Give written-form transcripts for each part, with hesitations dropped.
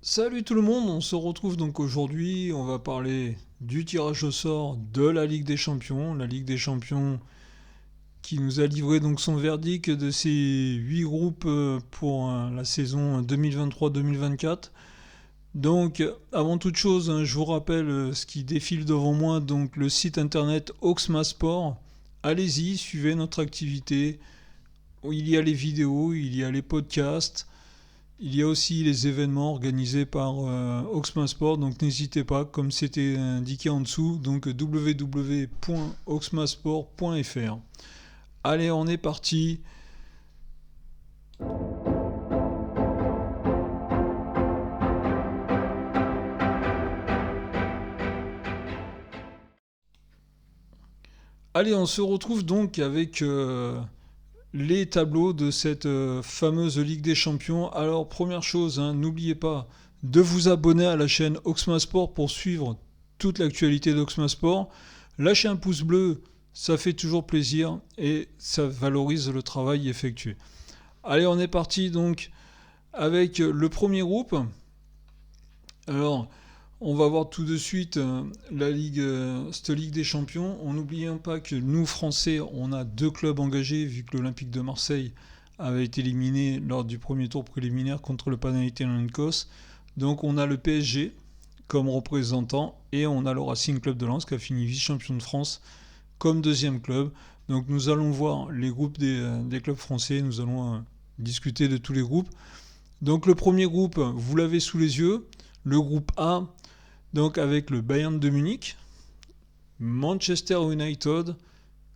Salut tout le monde, on se retrouve donc aujourd'hui, on va parler du tirage au sort de la Ligue des Champions, la Ligue des Champions qui nous a livré donc son verdict de ces 8 groupes pour la saison 2023-2024. Donc avant toute chose, je vous rappelle ce qui défile devant moi, donc le site internet Oxma Sport. Allez-y, suivez notre activité, il y a les vidéos, il y a les podcasts. Il y a aussi les événements organisés par Oxma Sport, donc n'hésitez pas, comme c'était indiqué en dessous, donc www.oxmasport.fr. Allez, on est parti. Allez, on se retrouve donc avec les tableaux de cette fameuse Ligue des Champions. Alors, première chose, n'oubliez pas de vous abonner à la chaîne Oxma Sport pour suivre toute l'actualité d'Oxma Sport. Lâchez un pouce bleu, ça fait toujours plaisir et ça valorise le travail effectué. Allez, on est parti donc avec le premier groupe. Alors, on va voir tout de suite la Ligue, cette Ligue des Champions. En n'oubliant pas que nous, Français, on a deux clubs engagés, vu que l'Olympique de Marseille avait été éliminé lors du premier tour préliminaire contre le Panathinaikos. Donc on a le PSG comme représentant et on a le Racing Club de Lens qui a fini vice-champion de France comme deuxième club. Donc nous allons voir les groupes des clubs français, nous allons discuter de tous les groupes. Donc le premier groupe, vous l'avez sous les yeux, le groupe A, donc avec le Bayern de Munich, Manchester United,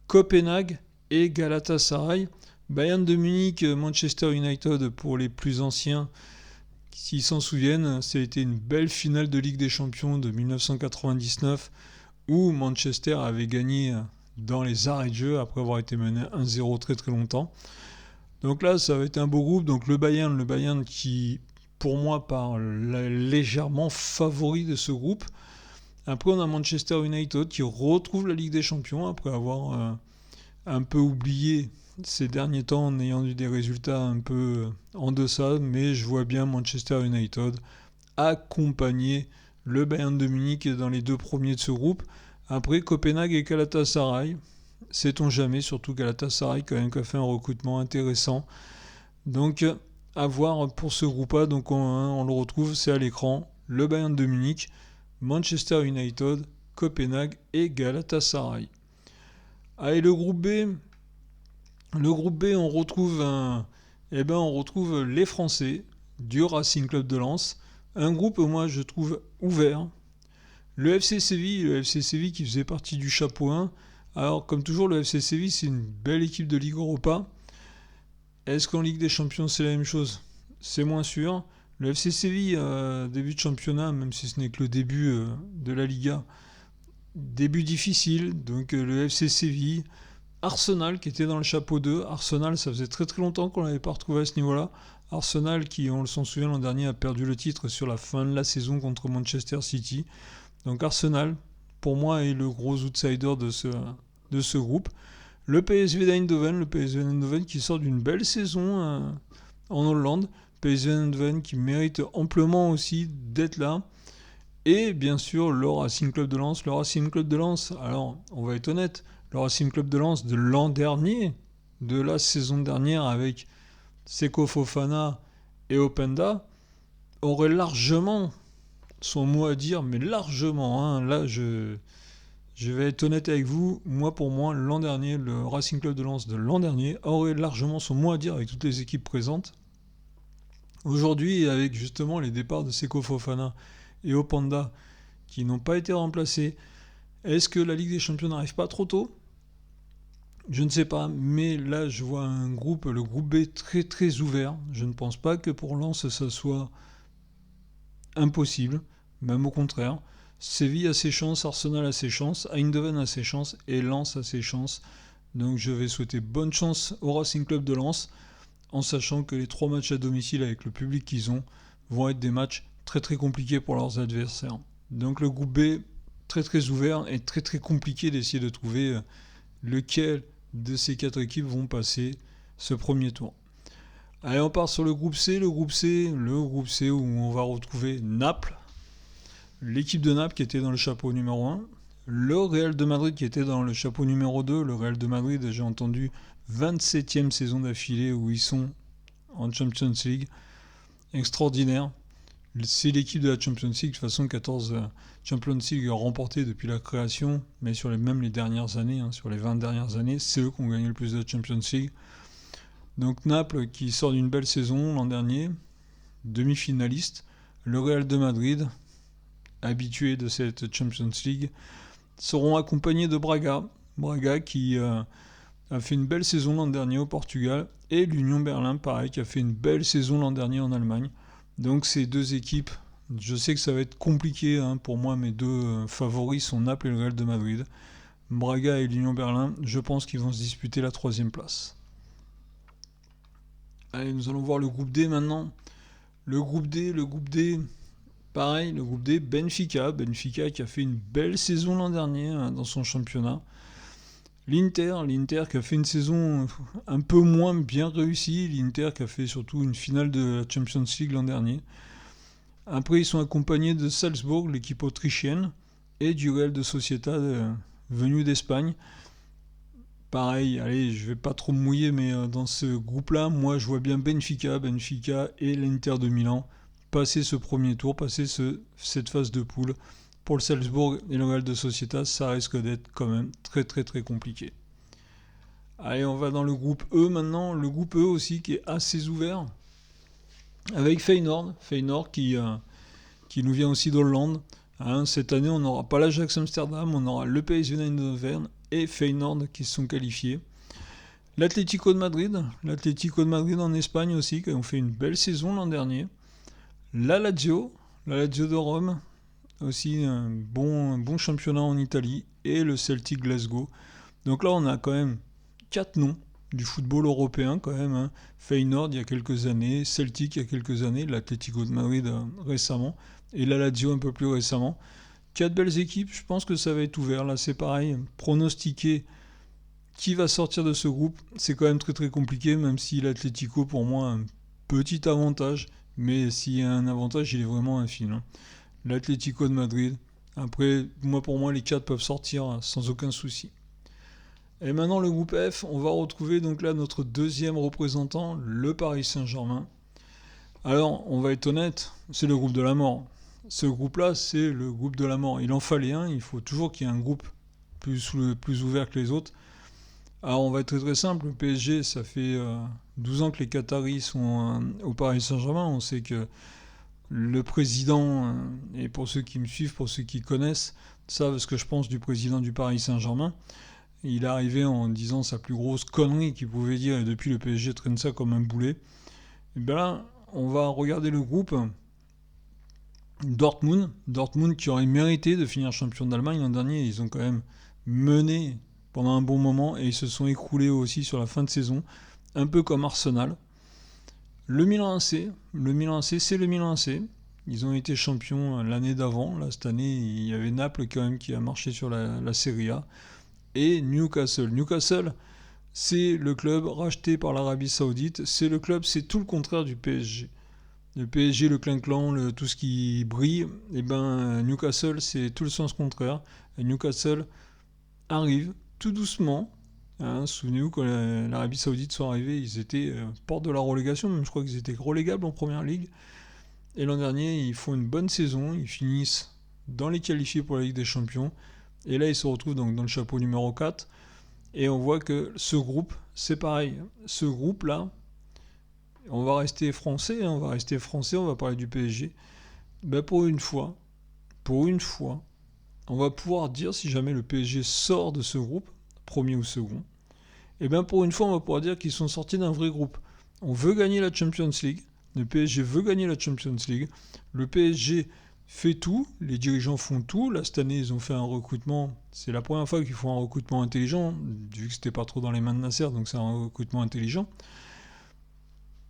Copenhague et Galatasaray. Bayern de Munich, Manchester United pour les plus anciens, s'ils s'en souviennent, c'était une belle finale de Ligue des Champions de 1999 où Manchester avait gagné dans les arrêts de jeu après avoir été mené 1-0 très très longtemps. Donc là, ça va être un beau groupe. Donc le Bayern qui, pour moi, part légèrement favori de ce groupe. Après, on a Manchester United qui retrouve la Ligue des Champions après avoir un peu oublié ces derniers temps en ayant eu des résultats un peu en deçà. Mais je vois bien Manchester United accompagner le Bayern de Munich dans les deux premiers de ce groupe. Après, Copenhague et Galatasaray. Sait-on jamais, surtout Galatasaray quand même qui a fait un recrutement intéressant. Donc à voir pour ce groupe A, donc on le retrouve, c'est à l'écran, le Bayern de Munich, Manchester United, Copenhague et Galatasaray. Allez, le groupe B, on retrouve les Français du Racing Club de Lens, un groupe moi je trouve ouvert. Le FC Séville qui faisait partie du chapeau 1. Alors, comme toujours, le FC Séville, c'est une belle équipe de Ligue Europa. Est-ce qu'en Ligue des Champions, c'est la même chose? C'est moins sûr. Le FC Séville, début de championnat, même si ce n'est que le début de la Liga, début difficile. Donc, le FC Séville. Arsenal, qui était dans le chapeau 2. Arsenal, ça faisait très très longtemps qu'on ne l'avait pas retrouvé à ce niveau-là. Arsenal, qui, on s'en souvient, l'an dernier, a perdu le titre sur la fin de la saison contre Manchester City. Donc Arsenal, pour moi, est le gros outsider de ce groupe. Le PSV Eindhoven qui sort d'une belle saison en Hollande. PSV Eindhoven qui mérite amplement aussi d'être là. Et bien sûr, le Racing Club de Lens. Le Racing Club de Lens, alors, on va être honnête, le Racing Club de Lens de l'an dernier, de la saison dernière avec Seko Fofana et Openda, aurait largement son mot à dire, mais largement. Là, je vais être honnête avec vous. Pour moi, l'an dernier, le Racing Club de Lens de l'an dernier aurait largement son mot à dire avec toutes les équipes présentes. Aujourd'hui, avec justement les départs de Seko Fofana et Openda qui n'ont pas été remplacés, est-ce que la Ligue des Champions n'arrive pas trop tôt? Je ne sais pas, mais là je vois le groupe B très très ouvert. Je ne pense pas que pour Lens ça soit impossible, même au contraire. Séville a ses chances, Arsenal a ses chances, Eindhoven a ses chances et Lens a ses chances. Donc je vais souhaiter bonne chance au Racing Club de Lens, en sachant que les 3 matchs à domicile avec le public qu'ils ont vont être des matchs très très compliqués pour leurs adversaires. Donc le groupe B, très très ouvert et très très compliqué d'essayer de trouver lequel de ces 4 équipes vont passer ce premier tour. Allez, on part sur le groupe C. Le groupe C où on va retrouver Naples, l'équipe de Naples qui était dans le chapeau numéro 1, le Real de Madrid qui était dans le chapeau numéro 2. Le Real de Madrid, j'ai entendu, 27e saison d'affilée où ils sont en Champions League. Extraordinaire. C'est l'équipe de la Champions League, de toute façon 14 Champions League remportées depuis la création, mais sur les dernières années, sur les 20 dernières années, c'est eux qui ont gagné le plus de Champions League. Donc Naples qui sort d'une belle saison l'an dernier, demi-finaliste. Le Real de Madrid, habitué de cette Champions League, seront accompagnés de Braga. Braga qui a fait une belle saison l'an dernier au Portugal, et l'Union Berlin, pareil, qui a fait une belle saison l'an dernier en Allemagne. Donc ces deux équipes, je sais que ça va être compliqué pour moi, mes deux favoris sont Naples et le Real de Madrid. Braga et l'Union Berlin, je pense qu'ils vont se disputer la 3e place. Allez, nous allons voir le groupe D maintenant. Le groupe D, pareil, le groupe D, Benfica qui a fait une belle saison l'an dernier dans son championnat. L'Inter qui a fait une saison un peu moins bien réussie. L'Inter qui a fait surtout une finale de la Champions League l'an dernier. Après, ils sont accompagnés de Salzbourg, l'équipe autrichienne, et du Real de Sociedad venu d'Espagne. Pareil, allez, je vais pas trop me mouiller, mais dans ce groupe-là, moi, je vois bien Benfica et l'Inter de Milan passer ce premier tour, passer cette phase de poule. Pour le Salzbourg et le Real de Sociedad, ça risque d'être quand même très très très compliqué. Allez, on va dans le groupe E maintenant. Le groupe E aussi qui est assez ouvert. Avec Feyenoord qui nous vient aussi d'Hollande. Cette année, on n'aura pas l'Ajax Amsterdam, on aura le PSV Eindhoven et Feyenoord qui se sont qualifiés. L'Atlético de Madrid en Espagne aussi, qui ont fait une belle saison l'an dernier. La Lazio de Rome, aussi un bon championnat en Italie, et le Celtic Glasgow. Donc là, on a quand même 4 noms du football européen quand même. Feyenoord il y a quelques années, Celtic il y a quelques années, l'Atlético de Madrid récemment, et la Lazio un peu plus récemment. 4 belles équipes, je pense que ça va être ouvert. Là, c'est pareil, pronostiquer qui va sortir de ce groupe, c'est quand même très très compliqué, même si l'Atlético, pour moi, a un petit avantage, mais s'il y a un avantage, il est vraiment infime. L'Atlético de Madrid. Après, pour moi, les 4 peuvent sortir sans aucun souci. Et maintenant, le groupe F, on va retrouver donc là notre deuxième représentant, le Paris Saint-Germain. Alors, on va être honnête, c'est le groupe de la mort. Ce groupe-là, c'est le groupe de la mort. Il en fallait un, il faut toujours qu'il y ait un groupe plus ouvert que les autres. Alors, on va être très très simple, le PSG, ça fait 12 ans que les Qataris sont au Paris Saint-Germain. On sait que le président, et pour ceux qui me suivent, pour ceux qui connaissent, savent ce que je pense du président du Paris Saint-Germain. Il est arrivé en disant sa plus grosse connerie qu'il pouvait dire, et depuis le PSG traîne ça comme un boulet. Et bien là, on va regarder le groupe Dortmund qui aurait mérité de finir champion d'Allemagne l'an dernier. Ils ont quand même mené pendant un bon moment et ils se sont écroulés aussi sur la fin de saison, un peu comme Arsenal. Le Milan AC, c'est le Milan AC. Ils ont été champions l'année d'avant. Là, cette année, il y avait Naples quand même qui a marché sur la Serie A. Et Newcastle. Newcastle, c'est le club racheté par l'Arabie Saoudite. C'est tout le contraire du PSG. Le PSG, le clin-clan, tout ce qui brille, et Newcastle, c'est tout le sens contraire. Et Newcastle arrive tout doucement. Souvenez-vous, quand l'Arabie Saoudite sont arrivés, ils étaient porte de la relégation, même je crois qu'ils étaient relégables en première ligue. Et l'an dernier, ils font une bonne saison, ils finissent dans les qualifiés pour la Ligue des Champions. Et là, ils se retrouvent donc dans le chapeau numéro 4. Et on voit que ce groupe, c'est pareil. Ce groupe-là, on va rester français, on va parler du PSG. Pour une fois, on va pouvoir dire si jamais le PSG sort de ce groupe, premier ou second, pour une fois, on va pouvoir dire qu'ils sont sortis d'un vrai groupe. On veut gagner la Champions League. Le PSG veut gagner la Champions League. Le PSG fait tout, les dirigeants font tout. Là, cette année, ils ont fait un recrutement. C'est la première fois qu'ils font un recrutement intelligent, vu que c'était pas trop dans les mains de Nasser, donc c'est un recrutement intelligent.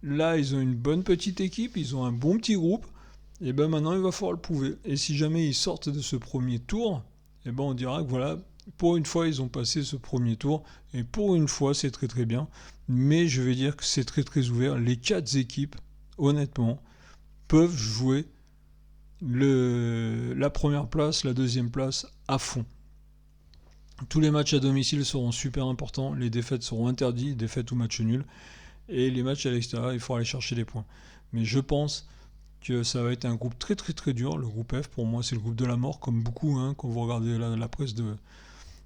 Là, ils ont une bonne petite équipe, ils ont un bon petit groupe. Maintenant, il va falloir le prouver. Et si jamais ils sortent de ce premier tour, on dira que voilà, Pour une fois, ils ont passé ce premier tour. Et pour une fois, c'est très très bien. Mais je vais dire que c'est très très ouvert. Les 4 équipes, honnêtement, peuvent jouer la première place, la deuxième place à fond. Tous les matchs à domicile seront super importants. Les défaites seront interdites, défaites ou matchs nuls. Et les matchs à l'extérieur, il faut aller chercher des points. Mais je pense que ça va être un groupe très très très dur. Le groupe F, pour moi, c'est le groupe de la mort, comme beaucoup, quand vous regardez la presse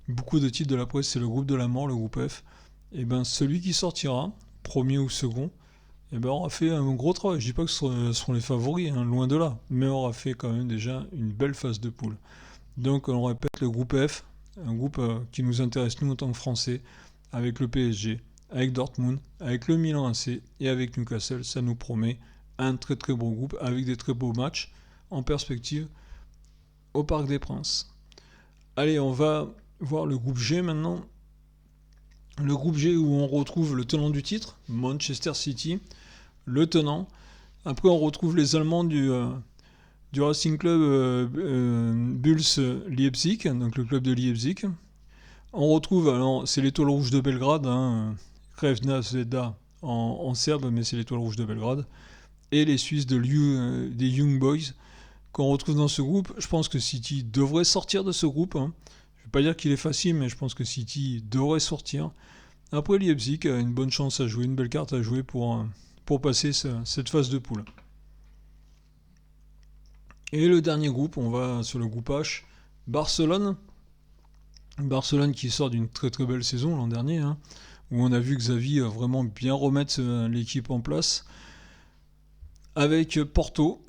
beaucoup de titres de la presse, c'est le groupe de la mort, le groupe F. Et ben celui qui sortira, premier ou second, et ben aura fait un gros travail. Je dis pas que ce seront les favoris, loin de là, mais aura fait quand même déjà une belle phase de poule. Donc on répète, le groupe F, un groupe qui nous intéresse nous en tant que Français, avec le PSG, avec Dortmund, avec le Milan AC et avec Newcastle, ça nous promet un très très beau groupe avec des très beaux matchs en perspective au Parc des Princes. Allez, on va voir le groupe G maintenant. Le groupe G où on retrouve le tenant du titre, Manchester City, le tenant. Après on retrouve les Allemands du Racing Club Bulls Leipzig, donc le club de Leipzig. On retrouve, alors c'est l'étoile rouge de Belgrade, Crvena Zvezda en serbe, mais c'est l'étoile rouge de Belgrade. Et les Suisses des Young Boys qu'on retrouve dans ce groupe. Je pense que City devrait sortir de ce groupe. Je ne vais pas dire qu'il est facile, mais je pense que City devrait sortir. Après, Leipzig a une bonne chance à jouer, une belle carte à jouer pour passer cette phase de poule. Et le dernier groupe, on va sur le groupe H. Barcelone. Barcelone qui sort d'une très très belle saison l'an dernier, où on a vu Xavi vraiment bien remettre l'équipe en place. Avec Porto.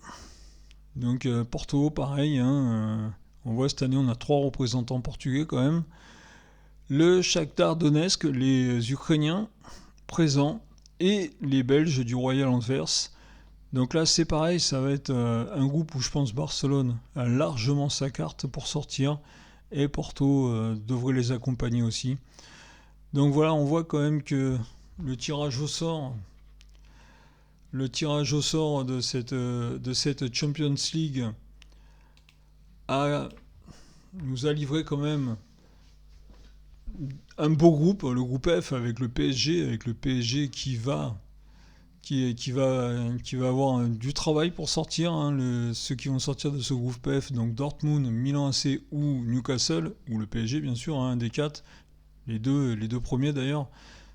Donc Porto, pareil, on voit cette année on a 3 représentants portugais quand même. Le Shakhtar Donetsk, les Ukrainiens présents, et les Belges du Royal Anvers. Donc là c'est pareil, ça va être un groupe où je pense Barcelone a largement sa carte pour sortir, et Porto devrait les accompagner aussi. Donc voilà, on voit quand même que le tirage au sort de cette Champions League nous a livré quand même un beau groupe, le groupe F avec le PSG qui va avoir du travail pour sortir, ceux qui vont sortir de ce groupe F, donc Dortmund, Milan AC ou Newcastle, ou le PSG bien sûr, un des 4, les deux premiers d'ailleurs.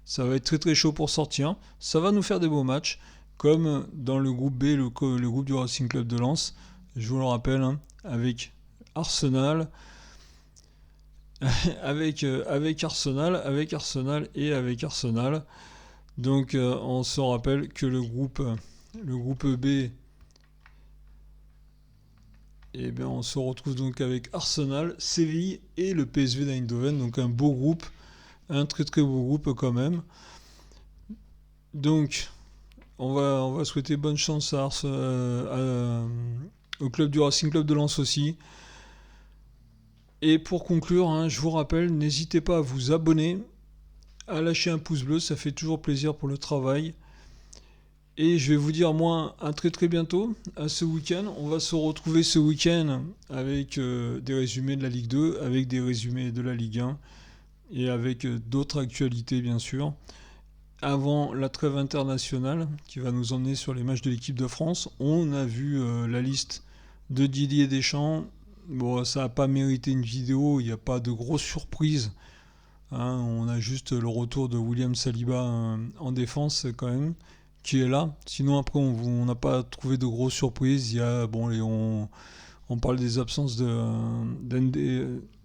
Ça va être très très chaud pour sortir, ça va nous faire des beaux matchs, comme dans le groupe B, le groupe du Racing Club de Lens, je vous le rappelle, avec Arsenal, avec Arsenal. Donc on se rappelle que le groupe B, eh bien, on se retrouve donc avec Arsenal, Séville et le PSV d'Eindhoven, donc un beau groupe, un très très beau groupe quand même. Donc on va souhaiter bonne chance au club du Racing Club de Lens aussi. Et pour conclure, je vous rappelle, n'hésitez pas à vous abonner, à lâcher un pouce bleu, ça fait toujours plaisir pour le travail. Et je vais vous dire, moi, à très très bientôt, à ce week-end. On va se retrouver ce week-end avec des résumés de la Ligue 2, avec des résumés de la Ligue 1, et avec d'autres actualités, bien sûr. Avant la trêve internationale, qui va nous emmener sur les matchs de l'équipe de France, on a vu la liste de Didier Deschamps. Bon, ça n'a pas mérité une vidéo, il n'y a pas de grosses surprises. On a juste le retour de William Saliba en défense quand même, qui est là. Sinon après on n'a pas trouvé de grosses surprises. Il y a on parle des absences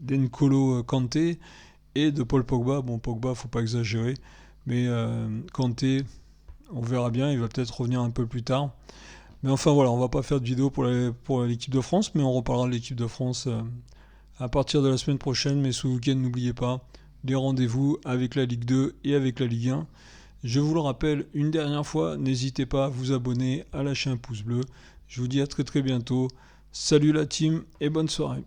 d'N'Golo Kanté et de Paul Pogba. Bon, Pogba, faut pas exagérer, mais Kanté, on verra bien, il va peut-être revenir un peu plus tard. Mais enfin voilà, on va pas faire de vidéo pour l'équipe de France, mais on reparlera de l'équipe de France à partir de la semaine prochaine. Mais ce week-end, n'oubliez pas les rendez-vous avec la Ligue 2 et avec la Ligue 1. Je vous le rappelle une dernière fois, n'hésitez pas à vous abonner, à lâcher un pouce bleu. Je vous dis à très très bientôt. Salut la team et bonne soirée.